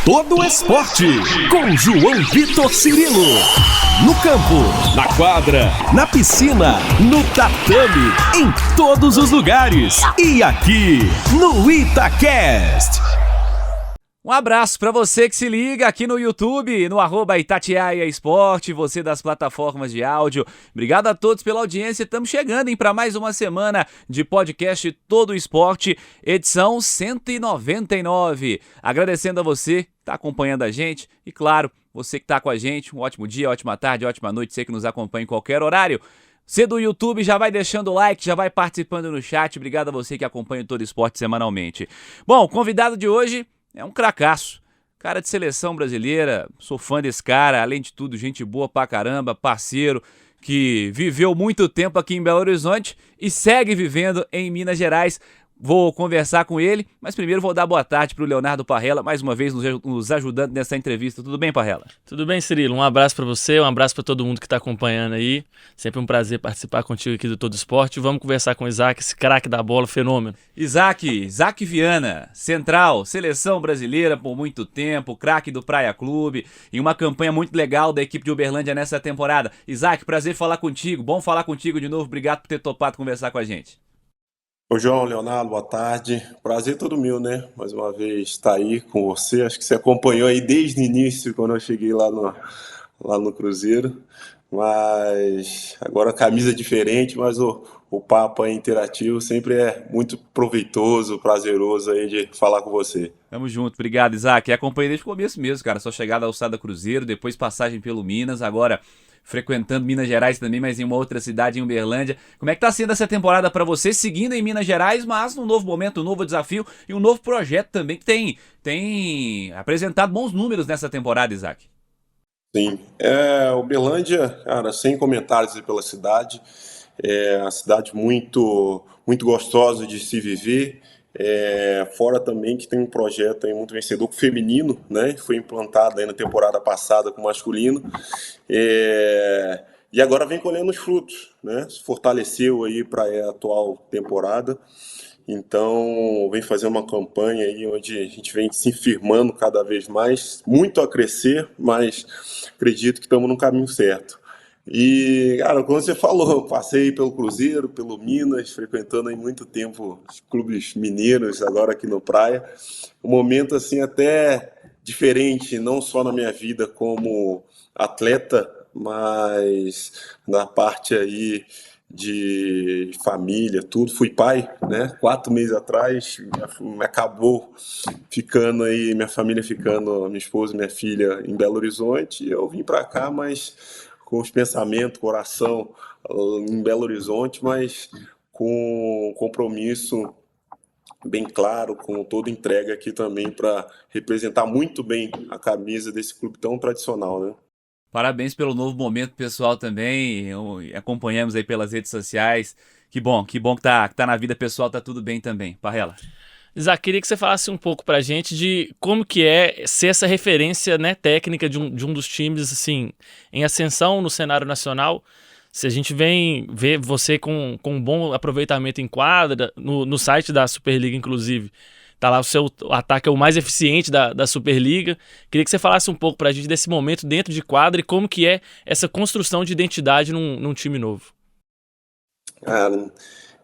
todo esporte, com João Vitor Cirilo. No campo, na quadra, na piscina, no tatame, em todos os lugares. E aqui, no Itacast. Um abraço para você que se liga aqui no YouTube, no @Itatiaia Esporte, você das plataformas de áudio. Obrigado a todos pela audiência. Estamos chegando para mais uma semana de podcast Todo o Esporte, edição 199. Agradecendo a você que está acompanhando a gente e, claro, você que está com a gente. Um ótimo dia, ótima tarde, ótima noite, você que nos acompanha em qualquer horário. Você do YouTube já vai deixando o like, já vai participando no chat. Obrigado a você que acompanha o Todo Esporte semanalmente. Bom, o convidado de hoje é um cracaço, cara de seleção brasileira, sou fã desse cara, além de tudo, gente boa pra caramba, parceiro, que viveu muito tempo aqui em Belo Horizonte e segue vivendo em Minas Gerais. Vou conversar com ele, mas primeiro vou dar boa tarde para o Leonardo Parrella, mais uma vez nos ajudando nessa entrevista. Tudo bem, Parrella? Tudo bem, Cirilo. Um abraço para você, um abraço para todo mundo que está acompanhando aí. Sempre um prazer participar contigo aqui do Todo Esporte. Vamos conversar com o Isaac, esse craque da bola, fenômeno. Isaac Viana, central, seleção brasileira por muito tempo, craque do Praia Clube e uma campanha muito legal da equipe de Uberlândia nessa temporada. Isaac, prazer falar contigo, bom falar contigo de novo, obrigado por ter topado conversar com a gente. Ô João, Leonardo, boa tarde. Prazer todo meu, né? Mais uma vez estar aí com você. Acho que você acompanhou aí desde o início, quando eu cheguei lá no Cruzeiro. Mas agora a camisa é diferente, mas o papo aí interativo sempre é muito proveitoso, prazeroso aí de falar com você. Tamo junto, obrigado, Isaac. Acompanhei desde o começo mesmo, cara. Só chegada ao Sada Cruzeiro, depois passagem pelo Minas, agora frequentando Minas Gerais também, mas em uma outra cidade, em Uberlândia. Como é que tá sendo essa temporada para você, seguindo em Minas Gerais, mas num novo momento, um novo desafio e um novo projeto também que tem apresentado bons números nessa temporada, Isaac? Sim, Uberlândia, cara, sem comentários aí pela cidade. É uma cidade muito, muito gostosa de se viver. Fora também que tem um projeto aí muito vencedor com o feminino, né? Que foi implantado aí na temporada passada com o masculino. E agora vem colhendo os frutos, né? Se fortaleceu aí para a atual temporada. Então, vem fazer uma campanha aí onde a gente vem se firmando cada vez mais, muito a crescer, mas acredito que estamos no caminho certo. E, cara, como você falou, eu passei pelo Cruzeiro, pelo Minas, frequentando aí muito tempo os clubes mineiros, agora aqui no Praia. Um momento, assim, até diferente, não só na minha vida como atleta, mas na parte aí de família, tudo. Fui pai, né? 4 meses atrás, acabou ficando aí, minha família ficando, minha esposa e minha filha em Belo Horizonte. E eu vim para cá, mas com os pensamentos, coração em Belo Horizonte, mas com compromisso bem claro, com toda entrega aqui também para representar muito bem a camisa desse clube tão tradicional, né? Parabéns pelo novo momento pessoal também, acompanhamos aí pelas redes sociais. Que bom que tá na vida pessoal, tá tudo bem também. Parrella. Isaac, queria que você falasse um pouco pra gente de como que é ser essa referência, né, técnica de um dos times assim, em ascensão no cenário nacional. Se a gente vem ver você com um bom aproveitamento em quadra, no site da Superliga, inclusive, tá lá o seu ataque é o mais eficiente da Superliga. Queria que você falasse um pouco pra gente desse momento dentro de quadra e como que é essa construção de identidade num time novo.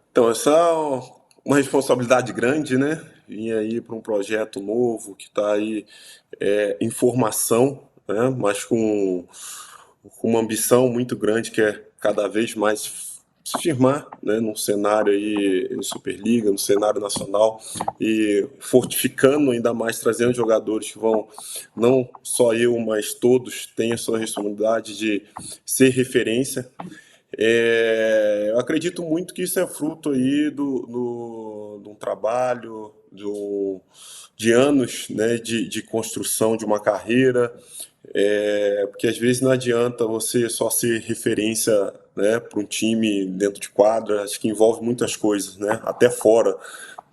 Então, essa é uma responsabilidade grande, né? Vim aí para um projeto novo que está aí em formação, né? Mas com uma ambição muito grande que é cada vez mais se firmar, né, num cenário aí em Superliga, no cenário nacional e fortificando ainda mais, trazendo jogadores que vão, não só eu, mas todos têm a sua responsabilidade de ser referência. Eu acredito muito que isso é fruto aí de um trabalho, de anos, né, de construção de uma carreira, porque às vezes não adianta você só ser referência, né, para um time dentro de quadra. Acho que envolve muitas coisas, né, até fora,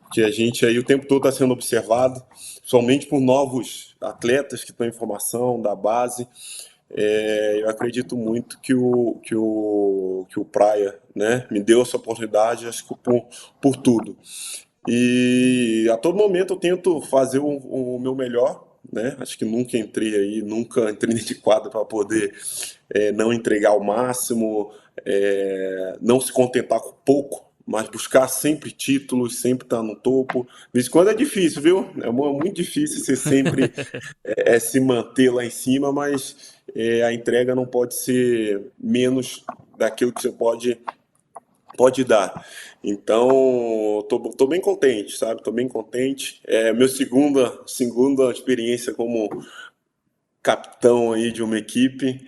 porque a gente aí o tempo todo está sendo observado, somente por novos atletas que estão em formação da base. Eu acredito muito que o Praia, né, me deu essa oportunidade, acho que por tudo. E a todo momento eu tento fazer o meu melhor, né? Acho que nunca entrei dentro de quadra para poder não entregar o máximo, não se contentar com pouco, mas buscar sempre títulos, sempre estar no topo. De vez em quando é difícil, viu? É muito difícil você sempre se manter lá em cima, mas a entrega não pode ser menos daquilo que você pode dar. Então, tô bem contente, sabe? Tô bem contente. Meu segunda experiência como capitão aí de uma equipe.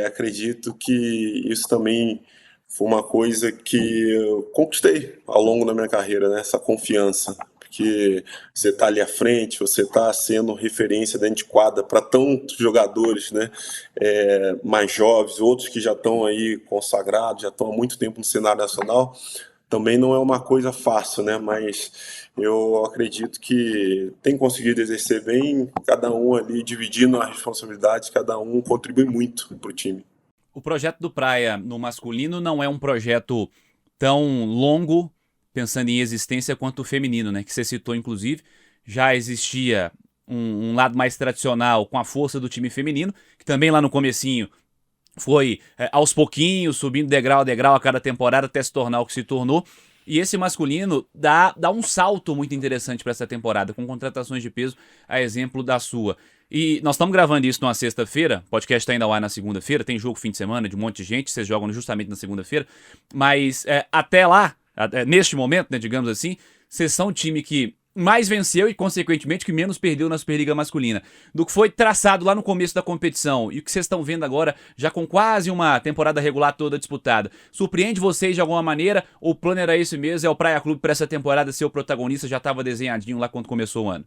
Acredito que isso também foi uma coisa que eu conquistei ao longo da minha carreira, né? Essa confiança. Porque você está ali à frente, você está sendo referência dentro de quadra para tantos jogadores, né? Mais jovens, outros que já estão aí consagrados, já estão há muito tempo no cenário nacional. Também não é uma coisa fácil, né? Mas eu acredito que tem conseguido exercer bem, cada um ali dividindo a responsabilidade, cada um contribui muito para o time. O projeto do Praia no masculino não é um projeto tão longo, pensando em existência, quanto o feminino, né? Que você citou, inclusive. Já existia um lado mais tradicional com a força do time feminino, que também lá no comecinho foi aos pouquinhos, subindo degrau a degrau a cada temporada até se tornar o que se tornou. E esse masculino dá um salto muito interessante para essa temporada, com contratações de peso, a exemplo da sua. E nós estamos gravando isso numa sexta-feira, o podcast está ainda ao ar na segunda-feira, tem jogo fim de semana de um monte de gente, vocês jogam justamente na segunda-feira, mas até lá, neste momento, né, digamos assim, vocês são o time que mais venceu e, consequentemente, que menos perdeu na Superliga masculina. Do que foi traçado lá no começo da competição e o que vocês estão vendo agora, já com quase uma temporada regular toda disputada. Surpreende vocês de alguma maneira? Ou o plano era esse mesmo? É o Praia Clube para essa temporada ser o protagonista? Já estava desenhadinho lá quando começou o ano?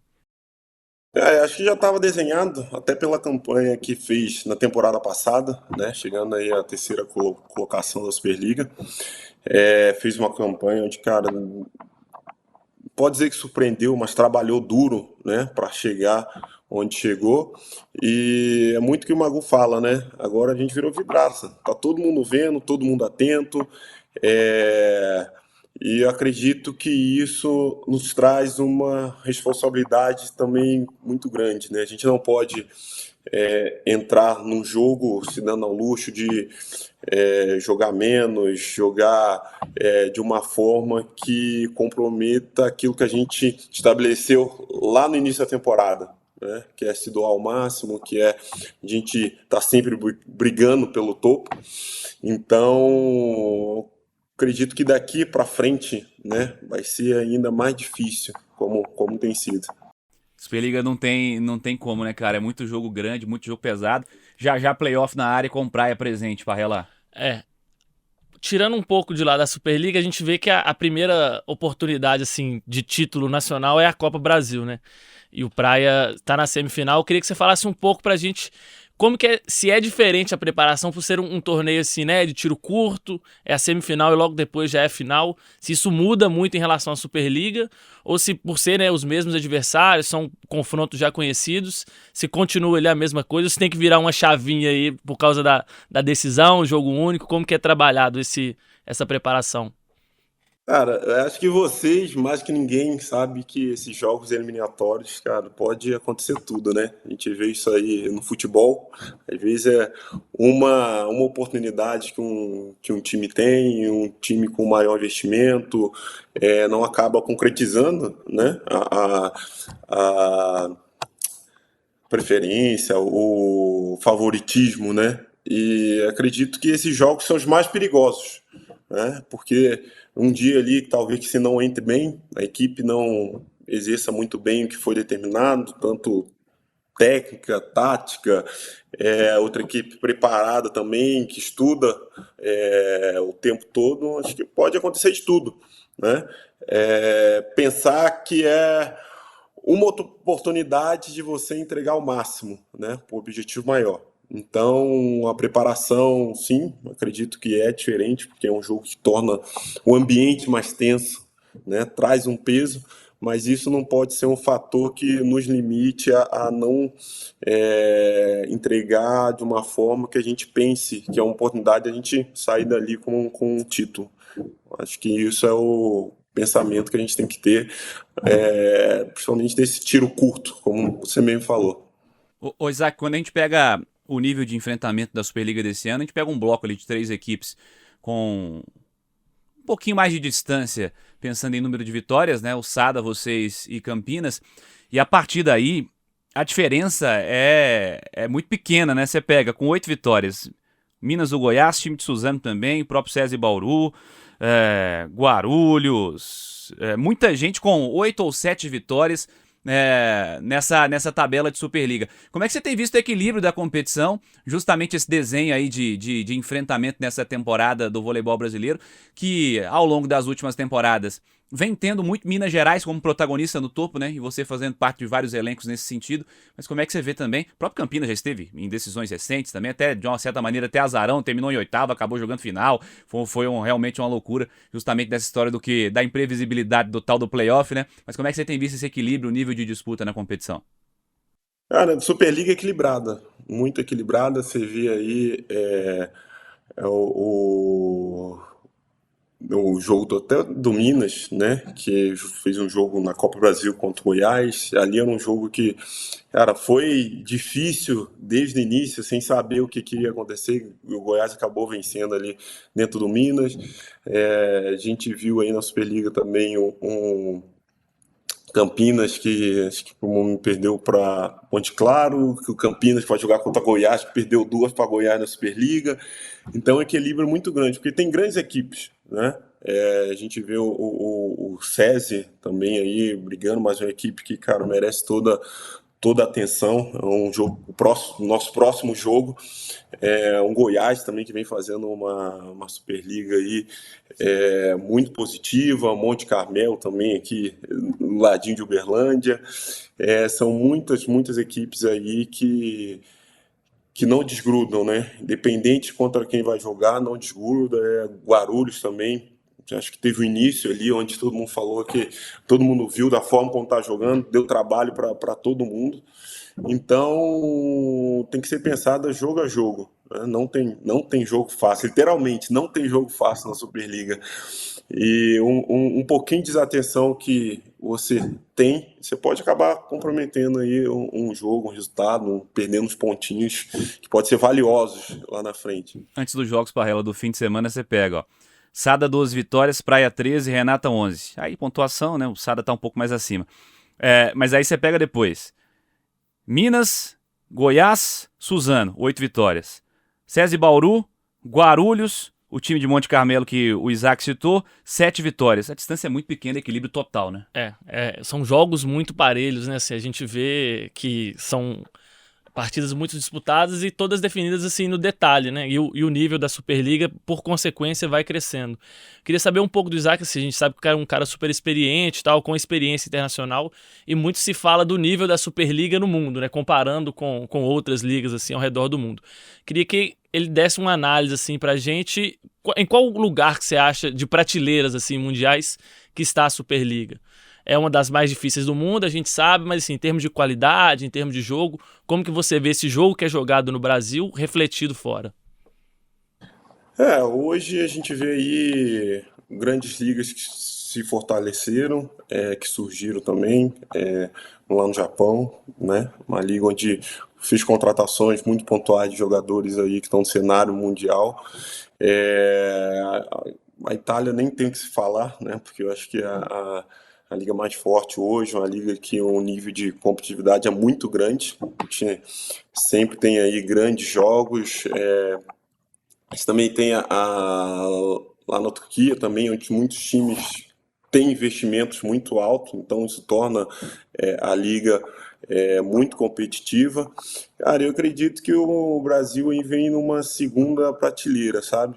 Acho que já estava desenhado, até pela campanha que fez na temporada passada, né? Chegando aí à terceira colocação da Superliga. Fez uma campanha onde, cara, pode dizer que surpreendeu, mas trabalhou duro, né, para chegar onde chegou. E é muito que o Magu fala, né? Agora a gente virou vidraça. Tá todo mundo vendo, todo mundo atento. E eu acredito que isso nos traz uma responsabilidade também muito grande, né? A gente não pode entrar num jogo se dando ao luxo de jogar menos, jogar de uma forma que comprometa aquilo que a gente estabeleceu lá no início da temporada, né? Que é se doar ao máximo, que é a gente tá sempre brigando pelo topo. Então, acredito que daqui para frente, né, vai ser ainda mais difícil, como tem sido. Superliga não tem como, né, cara? É muito jogo grande, muito jogo pesado. Já playoff na área com Praia presente, Parrela. Tirando um pouco de lá da Superliga, a gente vê que a primeira oportunidade assim de título nacional é a Copa Brasil, né? E o Praia tá na semifinal. Eu queria que você falasse um pouco pra gente como que se é diferente a preparação por ser um torneio assim, né, de tiro curto, é a semifinal e logo depois já é a final. Se isso muda muito em relação à Superliga, ou se por ser, né, os mesmos adversários, são confrontos já conhecidos, se continua ali a mesma coisa, ou se tem que virar uma chavinha aí por causa da decisão, jogo único, como que é trabalhado essa preparação? Cara, eu acho que vocês, mais que ninguém, sabe que esses jogos eliminatórios, cara, pode acontecer tudo, né? A gente vê isso aí no futebol. Às vezes é uma oportunidade que um time tem, um time com maior investimento, não acaba concretizando, né? A preferência, o favoritismo, né? E acredito que esses jogos são os mais perigosos, né? Porque um dia ali, talvez que se não entre bem, a equipe não exerça muito bem o que foi determinado, tanto técnica, tática, outra equipe preparada também, que estuda o tempo todo, acho que pode acontecer de tudo, né? Pensar que é uma oportunidade de você entregar o máximo, né, para o objetivo maior. Então, a preparação, sim, acredito que é diferente, porque é um jogo que torna o ambiente mais tenso, né, traz um peso, mas isso não pode ser um fator que nos limite a não entregar de uma forma que a gente pense que é uma oportunidade de a gente sair dali com um título. Acho que isso é o pensamento que a gente tem que ter, principalmente desse tiro curto, como você mesmo falou. Ô Isaac, quando a gente pega o nível de enfrentamento da Superliga desse ano, a gente pega um bloco ali de 3 equipes com um pouquinho mais de distância, pensando em número de vitórias, né? O Sada, vocês e Campinas. E a partir daí, a diferença é muito pequena, né? Você pega com 8 vitórias, Minas, o Goiás, time de Suzano também, o próprio César e Bauru, Guarulhos, muita gente com 8 ou 7 vitórias nessa tabela de Superliga. Como é que você tem visto o equilíbrio da competição, justamente esse desenho aí de enfrentamento nessa temporada do voleibol brasileiro, que ao longo das últimas temporadas vem tendo muito Minas Gerais como protagonista no topo, né? E você fazendo parte de vários elencos nesse sentido. Mas como é que você vê também? O próprio Campinas já esteve em decisões recentes também, até de uma certa maneira até azarão, terminou em 8º, acabou jogando final. Foi realmente uma loucura, justamente dessa história da imprevisibilidade do tal do playoff, né? Mas como é que você tem visto esse equilíbrio, o nível de disputa na competição? Cara, Superliga equilibrada, muito equilibrada. Você vê aí o jogo até do Minas, né? Que fez um jogo na Copa Brasil contra o Goiás. Ali era um jogo que, cara, foi difícil desde o início, sem saber o que ia acontecer. O Goiás acabou vencendo ali dentro do Minas. A gente viu aí na Superliga também um Campinas, que acho que perdeu para Monte Claro, que o Campinas vai jogar contra Goiás, que perdeu 2 para Goiás na Superliga. Então, é um equilíbrio muito grande, porque tem grandes equipes, né? A gente vê o SESI também aí brigando, mas é uma equipe que, cara, merece toda a atenção. É um jogo, nosso próximo jogo um Goiás também que vem fazendo uma Superliga aí muito positiva, Monte Carmelo também aqui no ladinho de Uberlândia. São muitas equipes aí que não desgrudam, né? Independente contra quem vai jogar, não desgruda. Guarulhos também. Acho que teve o início ali onde todo mundo falou que todo mundo viu da forma como está jogando, deu trabalho para todo mundo. Então tem que ser pensada jogo a jogo, né? Não tem jogo fácil, literalmente não tem jogo fácil na Superliga. E um pouquinho de desatenção que você tem, você pode acabar comprometendo aí um jogo, um resultado, perdendo uns pontinhos que podem ser valiosos lá na frente. Antes dos jogos Parrela do fim de semana, você pega, ó, Sada 12 vitórias, Praia 13, Renata 11. Aí pontuação, né? O Sada tá um pouco mais acima. Mas aí você pega depois Minas, Goiás, Suzano, 8 vitórias. César e Bauru, Guarulhos, o time de Monte Carmelo que o Isaac citou, 7 vitórias. A distância é muito pequena, equilíbrio total, né? São jogos muito parelhos, né? Assim, a gente vê que são partidas muito disputadas e todas definidas assim no detalhe, né? E o nível da Superliga, por consequência, vai crescendo. Queria saber um pouco do Isaac, assim, a gente sabe que o cara é um cara super experiente, tal, com experiência internacional, e muito se fala do nível da Superliga no mundo, né? Comparando com outras ligas assim ao redor do mundo. Queria que ele desse uma análise assim pra gente, em qual lugar que você acha de prateleiras assim mundiais que está a Superliga. É uma das mais difíceis do mundo, a gente sabe, mas assim, em termos de qualidade, em termos de jogo, como que você vê esse jogo que é jogado no Brasil refletido fora? Hoje a gente vê aí grandes ligas que se fortaleceram, que surgiram também lá no Japão, né? Uma liga onde fiz contratações muito pontuais de jogadores aí que estão no cenário mundial. A Itália nem tem o que se falar, né? Porque eu acho que a liga mais forte hoje, uma liga que o nível de competitividade é muito grande. A gente sempre tem aí grandes jogos. A gente também tem lá na Turquia também, onde muitos times têm investimentos muito altos, então isso torna a liga muito competitiva. Cara, eu acredito que o Brasil aí vem numa segunda prateleira, sabe?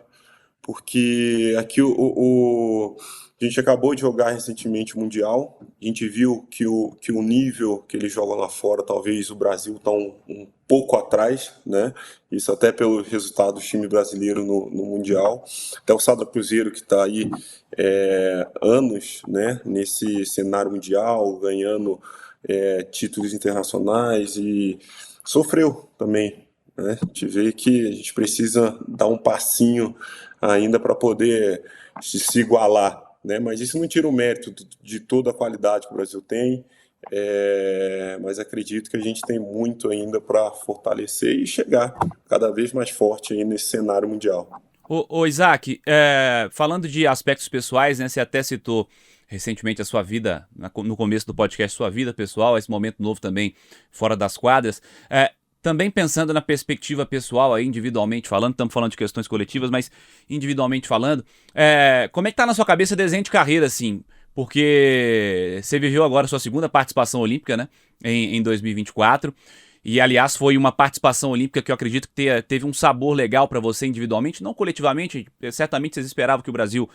Porque aqui a gente acabou de jogar recentemente o Mundial, a gente viu que o nível que eles jogam lá fora, talvez o Brasil está um pouco atrás, né? Isso até pelo resultado do time brasileiro no Mundial. Até o Sada Cruzeiro, que está aí anos, né, nesse cenário mundial, ganhando títulos internacionais e sofreu também, né? A gente vê que a gente precisa dar um passinho ainda para poder se igualar, né? Mas isso não tira o mérito de toda a qualidade que o Brasil tem. Mas acredito que a gente tem muito ainda para fortalecer e chegar cada vez mais forte aí nesse cenário mundial. Ô Isaac, falando de aspectos pessoais, né, você até citou recentemente a sua vida, no começo do podcast, sua vida pessoal, esse momento novo também fora das quadras. Também pensando na perspectiva pessoal, aí, individualmente falando, estamos falando de questões coletivas, mas individualmente falando, como é que tá na sua cabeça desenho de carreira, assim? Porque você viveu agora a sua segunda participação olímpica, né, em 2024, e aliás foi uma participação olímpica que eu acredito que teve um sabor legal para você individualmente, não coletivamente, certamente vocês esperavam que o Brasil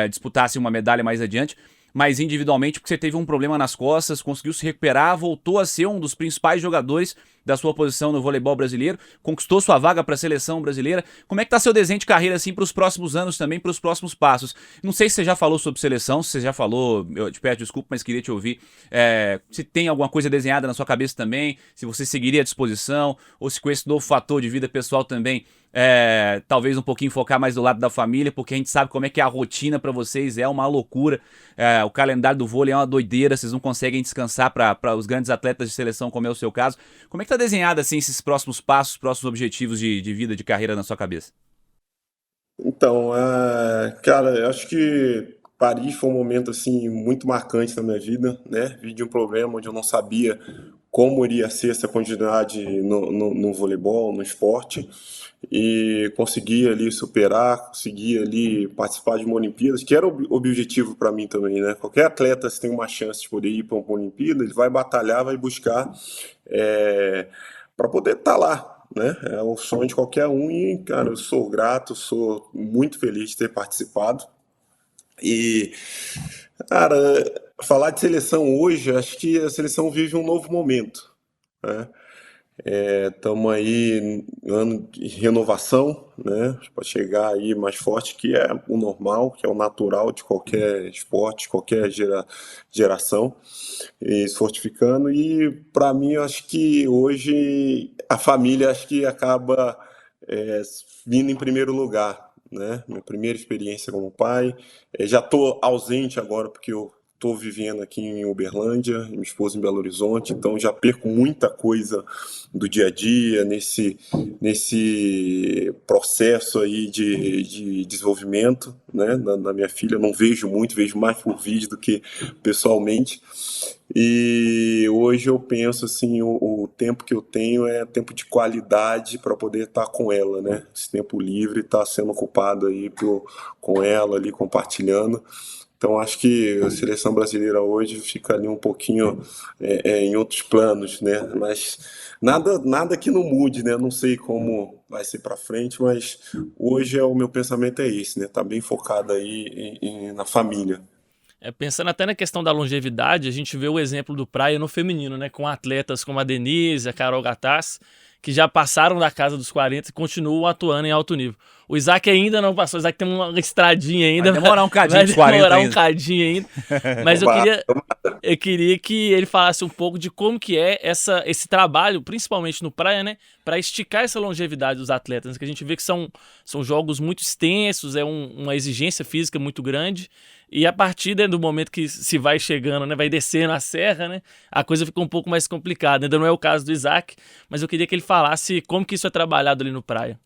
disputasse uma medalha mais adiante, mas individualmente porque você teve um problema nas costas, conseguiu se recuperar, voltou a ser um dos principais jogadores da sua posição no voleibol brasileiro, conquistou sua vaga para a seleção brasileira. Como é que tá seu desenho de carreira assim para os próximos anos também, para os próximos passos? Não sei se você já falou sobre seleção, se você já falou, eu te peço desculpa, mas queria te ouvir. Se tem alguma coisa desenhada na sua cabeça também, se você seguiria à disposição, ou se com esse novo fator de vida pessoal também, talvez um pouquinho focar mais do lado da família, porque a gente sabe como é que é a rotina para vocês, é uma loucura. O calendário do vôlei é uma doideira, vocês não conseguem descansar para os grandes atletas de seleção, como é o seu caso. Como é que tá desenhado assim esses próximos passos, próximos objetivos de vida, de carreira na sua cabeça? Então, cara, eu acho que Paris foi um momento assim muito marcante na minha vida, né? Vi de um problema onde eu não sabia como iria ser essa continuidade no voleibol, no esporte, e consegui ali superar, consegui ali participar de uma Olimpíada, que era o objetivo para mim também, né? Qualquer atleta, se tem uma chance de poder ir para uma Olimpíada, ele vai batalhar, vai buscar para poder estar lá, né? É o sonho de qualquer um e, cara, eu sou grato, sou muito feliz de ter participado. E, cara, falar de seleção hoje, acho que a seleção vive um novo momento, né? Estamos aí em ano de renovação, né? Para chegar aí mais forte, que é o normal, que é o natural de qualquer esporte, qualquer geração, e se fortificando. E para mim, eu acho que hoje a família acho que acaba vindo em primeiro lugar, né? Minha primeira experiência como pai. Já estou ausente agora porque eu estou vivendo aqui em Uberlândia, minha esposa em Belo Horizonte, então já perco muita coisa do dia a dia nesse processo aí de desenvolvimento, né, da minha filha. Não vejo muito, vejo mais por vídeo do que pessoalmente. E hoje eu penso assim, o tempo que eu tenho é tempo de qualidade para poder estar com ela, né? Esse tempo livre está sendo ocupado aí com ela ali compartilhando. Então acho que a seleção brasileira hoje fica ali um pouquinho em outros planos, né? Mas nada que não mude, né? Não sei como vai ser para frente, mas hoje o meu pensamento é esse, né? Tá bem focado aí na família. Pensando até na questão da longevidade, a gente vê o exemplo do Praia no feminino, né? Com atletas como a Denise, a Carol Gattas, que já passaram da casa dos 40 e continuam atuando em alto nível. O Isaac ainda não passou, o Isaac tem uma estradinha ainda. Vai demorar um cadinho dos 40 Vai demorar ainda. um cadinho ainda. Mas eu queria que ele falasse um pouco de como que é esse trabalho, principalmente no Praia, né? Para esticar essa longevidade dos atletas, que a gente vê que são jogos muito extensos, uma exigência física muito grande. E a partir do momento que se vai chegando, né, vai descendo a serra, né, a coisa fica um pouco mais complicada. Ainda não é o caso do Isaac, mas eu queria que ele falasse como que isso é trabalhado ali no Praia.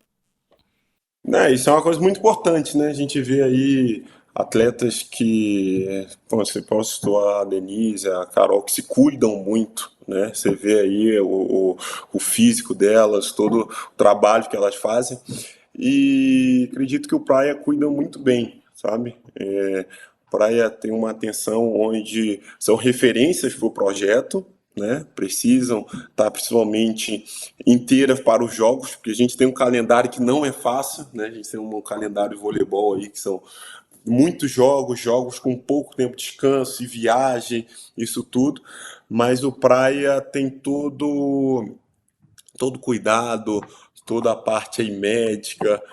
Isso é uma coisa muito importante, né? A gente vê aí atletas que, você pode citar a Denise, a Carol, que se cuidam muito, né? Você vê aí o físico delas, todo o trabalho que elas fazem. E acredito que o Praia cuida muito bem, sabe? Praia tem uma atenção onde são referências para o projeto, né? Precisam estar principalmente inteiras para os jogos, porque a gente tem um calendário que não é fácil, né? A gente tem um calendário de voleibol aí que são muitos jogos com pouco tempo de descanso e viagem, isso tudo, mas o Praia tem todo cuidado, toda a parte aí médica,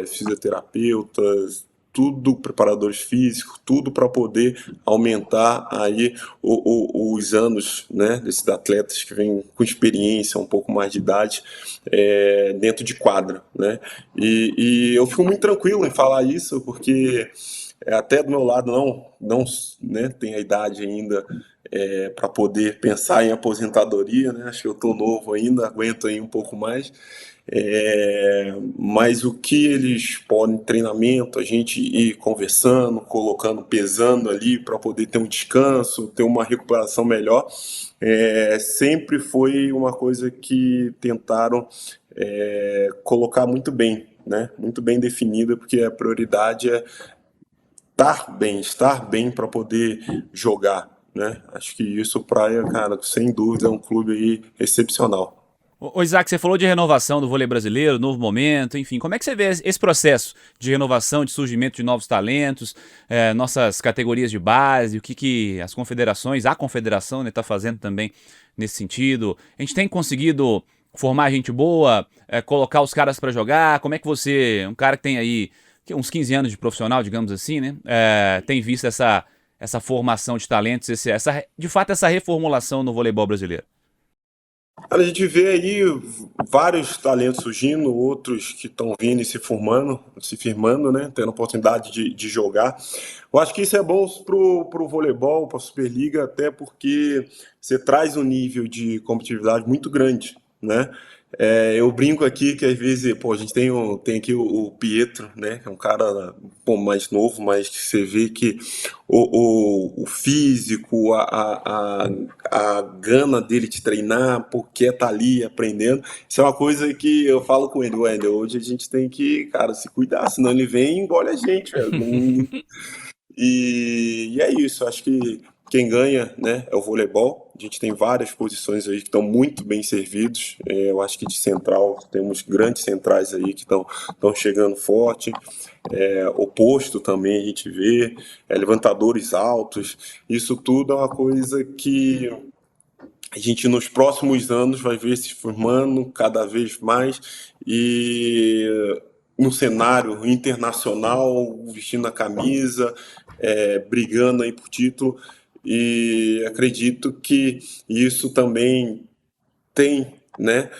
fisioterapeutas, tudo, preparadores físicos, tudo para poder aumentar aí os anos, né, desses atletas que vêm com experiência, um pouco mais de idade, dentro de quadra, né? E eu fico muito tranquilo em falar isso, porque até do meu lado não, né, tem a idade ainda para poder pensar em aposentadoria, né? Acho que eu estou novo ainda, aguento aí um pouco mais. Mas o que eles podem, treinamento, a gente ir conversando, colocando, pesando ali para poder ter um descanso, ter uma recuperação melhor, sempre foi uma coisa que tentaram colocar muito bem, né? Muito bem definida, porque a prioridade é estar bem para poder jogar, né? Acho que isso, Praia, cara, sem dúvida é um clube aí excepcional. Ô Isaac, você falou de renovação do vôlei brasileiro, novo momento, enfim. Como é que você vê esse processo de renovação, de surgimento de novos talentos, nossas categorias de base, o que as confederações, a confederação, né, tá fazendo também nesse sentido? A gente tem conseguido formar gente boa, colocar os caras para jogar? Como é que você, um cara que tem aí uns 15 anos de profissional, digamos assim, né, tem visto essa formação de talentos, de fato essa reformulação no voleibol brasileiro? Cara, a gente vê aí vários talentos surgindo, outros que estão vindo e se firmando, né? Tendo a oportunidade de jogar. Eu acho que isso é bom pro voleibol, para a Superliga, até porque você traz um nível de competitividade muito grande, né? Eu brinco aqui que às vezes, pô, a gente tem aqui o Pietro, né? Que é um cara, pô, mais novo, mas que você vê que o físico, a gana dele de treinar, porque tá ali aprendendo. Isso é uma coisa que eu falo com ele, Wendel, hoje a gente tem que, cara, se cuidar, senão ele vem e engole a gente, velho. E é isso, acho que quem ganha, né, é o voleibol. A gente tem várias posições aí que estão muito bem servidos. Eu acho que de central temos grandes centrais aí que estão chegando forte. Oposto também a gente vê, levantadores altos. Isso tudo é uma coisa que a gente nos próximos anos vai ver se formando cada vez mais e no cenário internacional, vestindo a camisa, brigando aí por título. E acredito que isso também tem, né,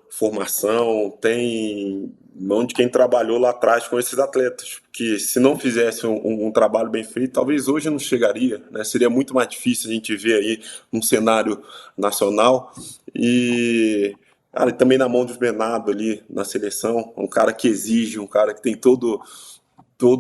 formação, tem mão de quem trabalhou lá atrás com esses atletas, que se não fizesse um trabalho bem feito, talvez hoje não chegaria, né? Seria muito mais difícil a gente ver aí um cenário nacional. E cara, também na mão do Bernardo ali na seleção, um cara que exige, um cara que tem todo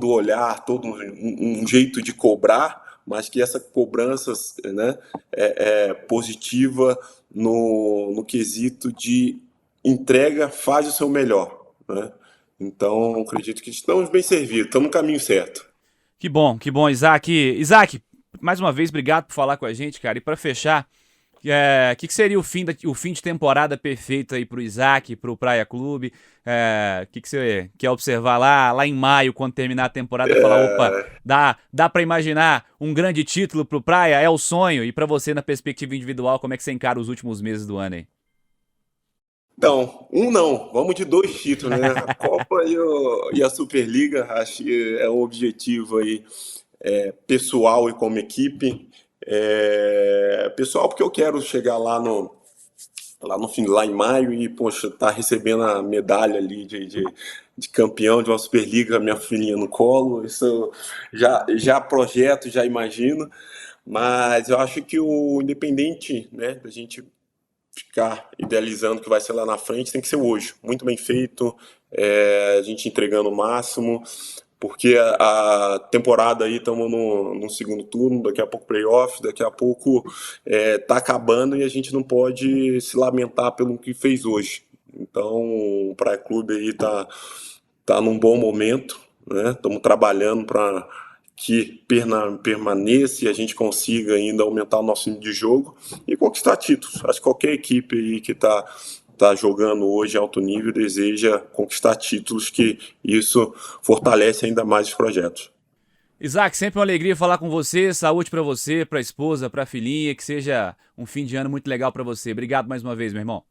olhar, todo um jeito de cobrar, mas que essa cobrança, né, é positiva no quesito de entrega, faz o seu melhor, né? Então, acredito que estamos bem servidos, estamos no caminho certo. Que bom, Isaac. Isaac, mais uma vez, obrigado por falar com a gente, cara. E para fechar, o que seria o fim de temporada perfeito aí pro Isaac, pro Praia Clube? O que você quer observar lá em maio, quando terminar a temporada, e falar, opa, dá para imaginar um grande título pro Praia? É o sonho. E para você, na perspectiva individual, como é que você encara os últimos meses do ano aí? Então, não, vamos de 2 títulos, né? A Copa e a Superliga, acho que é um objetivo aí pessoal e como equipe. Pessoal, porque eu quero chegar lá no fim, lá em maio e, poxa, tá recebendo a medalha ali de campeão de uma Superliga, minha filhinha no colo. Isso eu já projeto, já imagino. Mas eu acho que o independente, né, da gente ficar idealizando que vai ser lá na frente, tem que ser hoje, muito bem feito, a gente entregando o máximo, porque a temporada aí estamos no segundo turno, daqui a pouco playoff, daqui a pouco tá acabando e a gente não pode se lamentar pelo que fez hoje. Então o Praia Clube aí tá num bom momento, né? Estamos trabalhando para que permaneça e a gente consiga ainda aumentar o nosso nível de jogo e conquistar títulos. Acho que qualquer equipe aí que está jogando hoje em alto nível deseja conquistar títulos, que isso fortalece ainda mais os projetos. Isaac, sempre uma alegria falar com você. Saúde para você, para a esposa, para a filhinha. Que seja um fim de ano muito legal para você. Obrigado mais uma vez, meu irmão.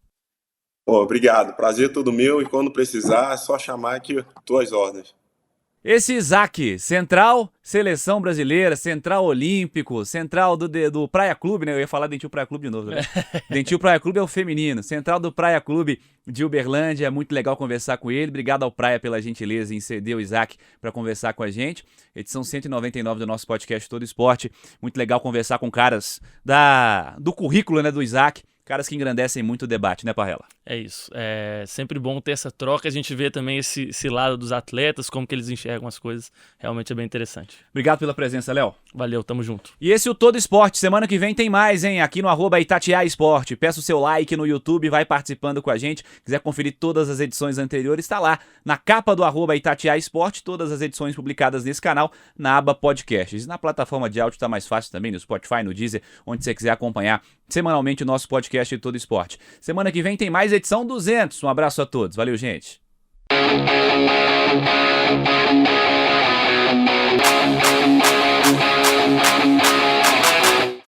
Obrigado. Prazer todo meu. E quando precisar, é só chamar que estou às ordens. Esse Isaac, central, Seleção Brasileira, Central Olímpico, Central do Praia Clube, né? Eu ia falar Dentil Praia Clube de novo. Né? Dentil Praia Clube é o feminino. Central do Praia Clube de Uberlândia, é muito legal conversar com ele. Obrigado ao Praia pela gentileza em ceder o Isaac para conversar com a gente. Edição 199 do nosso podcast Todo Esporte. Muito legal conversar com caras do currículo, né, do Isaac. Caras que engrandecem muito o debate, né, Parrella? É isso. É sempre bom ter essa troca. A gente vê também esse lado dos atletas, como que eles enxergam as coisas. Realmente é bem interessante. Obrigado pela presença, Léo. Valeu, tamo junto. E esse é o Todo Esporte. Semana que vem tem mais, hein? Aqui no @Itatiaia Esporte. Peça o seu like no YouTube, vai participando com a gente. Quiser conferir todas as edições anteriores, está lá na capa do @Itatiaia Esporte. Todas as edições publicadas nesse canal, na aba Podcasts. Na plataforma de áudio está mais fácil também, no Spotify, no Deezer, onde você quiser acompanhar semanalmente o nosso podcast de Todo Esporte. Semana que vem tem mais edição 200. Um abraço a todos. Valeu, gente.